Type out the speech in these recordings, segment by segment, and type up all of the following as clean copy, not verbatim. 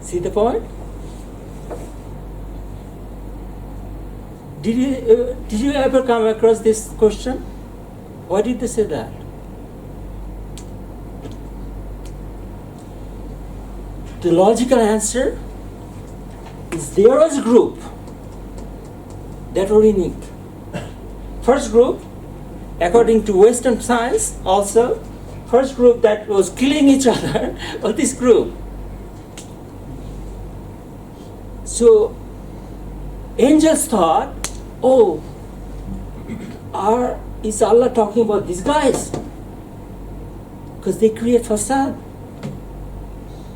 See the point? Did you ever come across this question? Why did they say that? The logical answer is there was a group that were unique. First group, according to Western science also, first group that was killing each other was this group. So angels thought, oh, is Allah talking about these guys? Because they create fasad.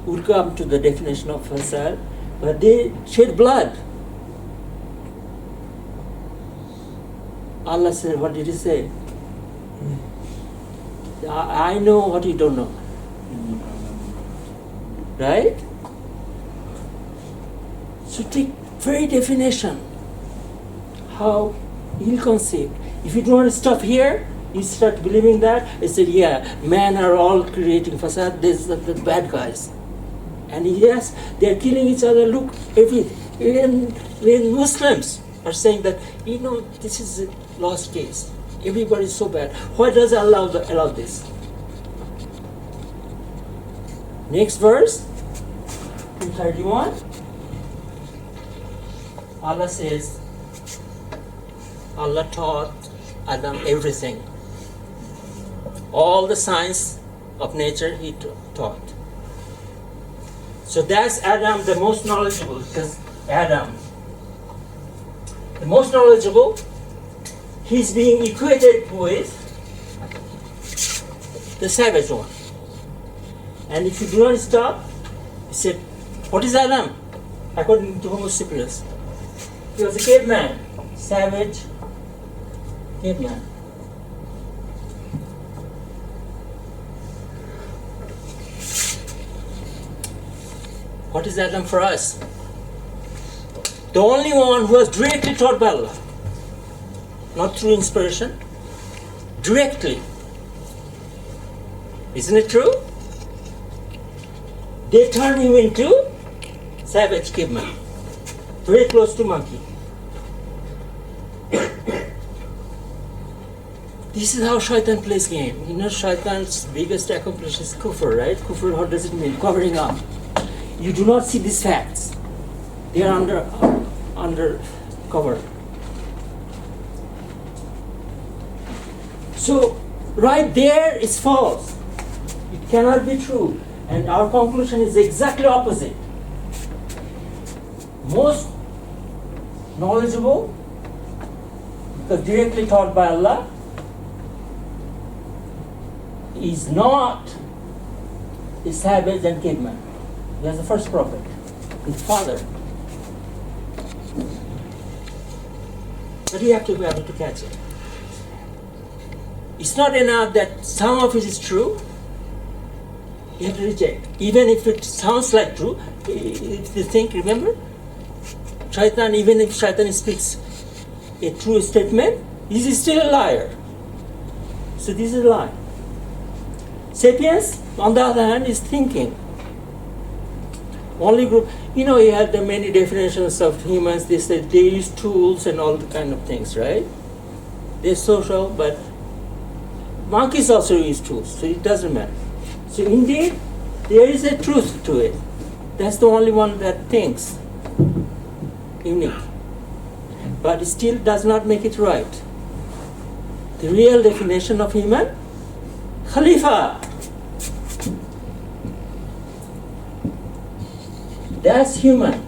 We'll come to the definition of fasad, but they shed blood. Allah said, what did he say? I know what you don't know. Right? So take very definition, how ill-conceived. If you don't want to stop here, you start believing that, you say, yeah, men are all creating fasad, these are the bad guys. And yes, they're killing each other, look, even Muslims are saying that, this is a lost case. Everybody is so bad. Why does Allah allow this? Next verse, 231. Allah says, Allah taught Adam everything. All the science of nature he taught. So that's Adam, the most knowledgeable, because Adam, the most knowledgeable, he's being equated with the savage one. And if you do not stop, he said, what is Adam? According to Homo sapiens, he was a caveman, savage caveman. What is Adam for us? The only one who was directly taught by Allah, not through inspiration, directly. Isn't it true? They turned him into savage caveman, very close to monkey. This is how shaitan plays game. Shaitan's biggest accomplishment is kufr, right? Kufr, what does it mean? Covering up. You do not see these facts. They are under cover. So right there is false. It cannot be true. And our conclusion is exactly opposite. Most knowledgeable, because directly taught by Allah, is not a savage and caveman. He was the first prophet, his father. But you have to be able to catch it. It's not enough that some of it is true. You have to reject. Even if it sounds like true, if you think, remember, Shaitan, even if Shaitan speaks a true statement, he is still a liar. So this is a lie. Sapiens, on the other hand, is thinking. Only group, you had the many definitions of humans. They said they use tools and all the kind of things, right? They're social, but monkeys also use tools, so it doesn't matter. So indeed, there is a truth to it. That's the only one that thinks unique. But it still does not make it right. The real definition of human, Khalifa. That's human.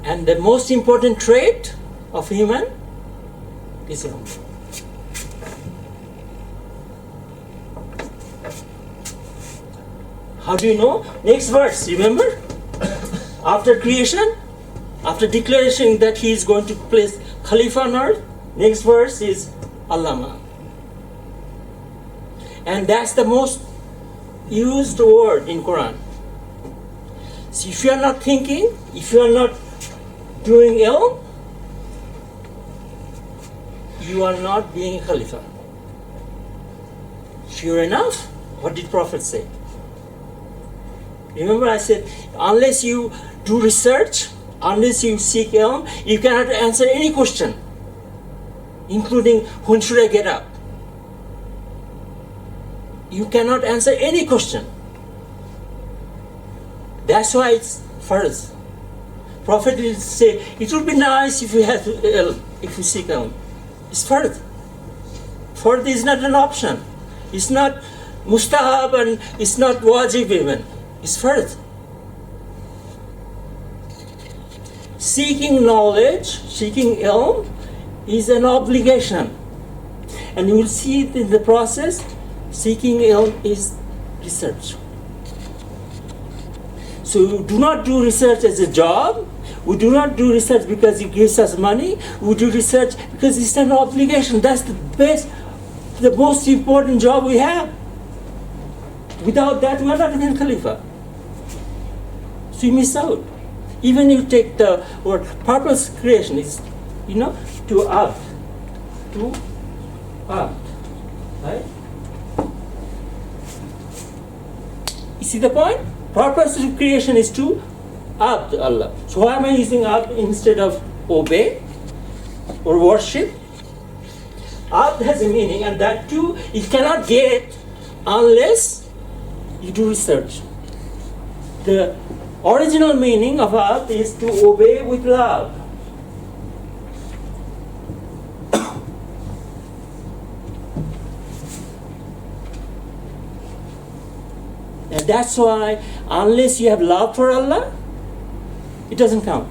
And the most important trait of human is humble. How do you know? Next verse, remember? After creation, after declaration that he is going to place Khalifa on earth, next verse is Allama. And that's the most used word in Quran. So if you are not thinking, if you are not doing ill, you are not being Khalifa. Sure enough, what did Prophet say? Remember I said, unless you do research, unless you seek ilm, you cannot answer any question, including when should I get up? You cannot answer any question. That's why it's farz. Prophet will say, it would be nice if you have ilm, if you seek ilm. It's farz. Farz is not an option. It's not mustahab and it's not wajib even. It's farz. Seeking knowledge, seeking ilm is an obligation. And you will see it in the process, seeking ilm is research. So we do not do research as a job. We do not do research because it gives us money. We do research because it's an obligation. That's the best, the most important job we have. Without that, we are not even Khalifa. So you miss out. Even you take the word purpose creation is, to act. To act. Right? You see the point? Purpose of creation is to abd Allah. So why am I using abd instead of obey or worship? Abd has a meaning, and that too you cannot get unless you do research. The original meaning of abd is to obey with love. And that's why, unless you have love for Allah, it doesn't count.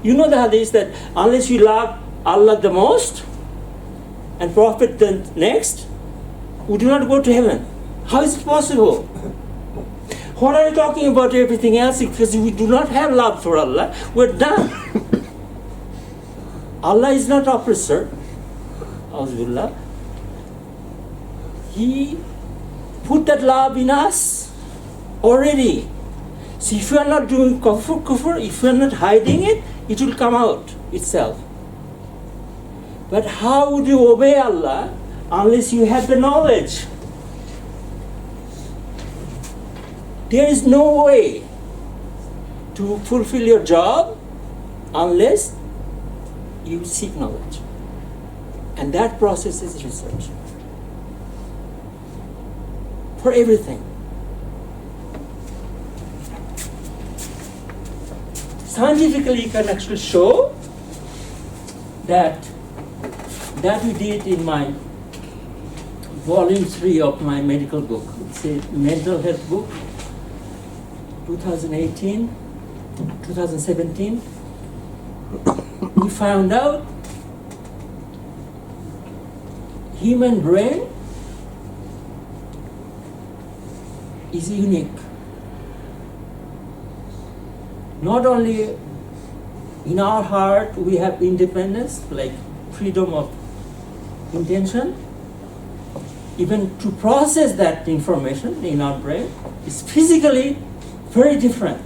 You know the hadith that unless you love Allah the most and Prophet the next, we do not go to heaven. How is it possible? What are you talking about everything else? Because we do not have love for Allah, we're done. Allah is not oppressor. Auzubillah. He put that love in us already. So if you are not doing kufr, if you are not hiding it, it will come out itself. But how would you obey Allah unless you have the knowledge? There is no way to fulfill your job unless you seek knowledge. And that process is research. For everything. Scientifically, you can actually show that we did in my volume 3 of my medical book. It's a mental health book, 2018, 2017. We found out human brain is unique. Not only in our heart we have independence, like freedom of intention, even to process that information in our brain is physically very different.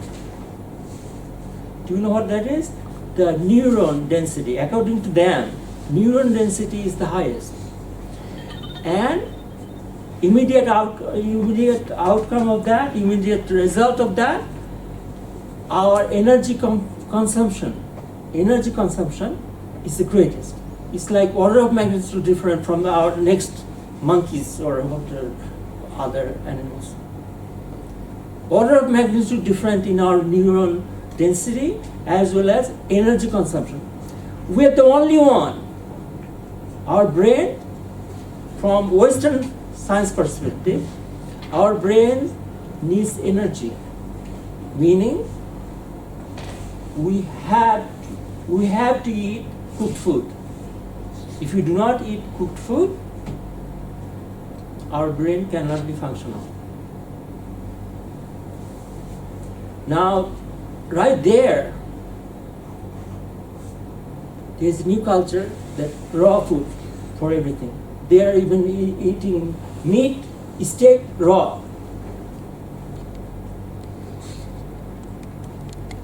Do you know what that is? The neuron density. According to them, neuron density is the highest. And immediate outcome of that, immediate result of that, our energy consumption is the greatest. It's like order of magnitude different from our next monkeys or other animals. Order of magnitude different in our neuron density as well as energy consumption. We are the only one. Our brain, from Western science perspective, our brain needs energy, meaning we have to eat cooked food. If we do not eat cooked food, our brain cannot be functional. Now, right there is a new culture that raw food for everything. They are even eating meat, steak raw.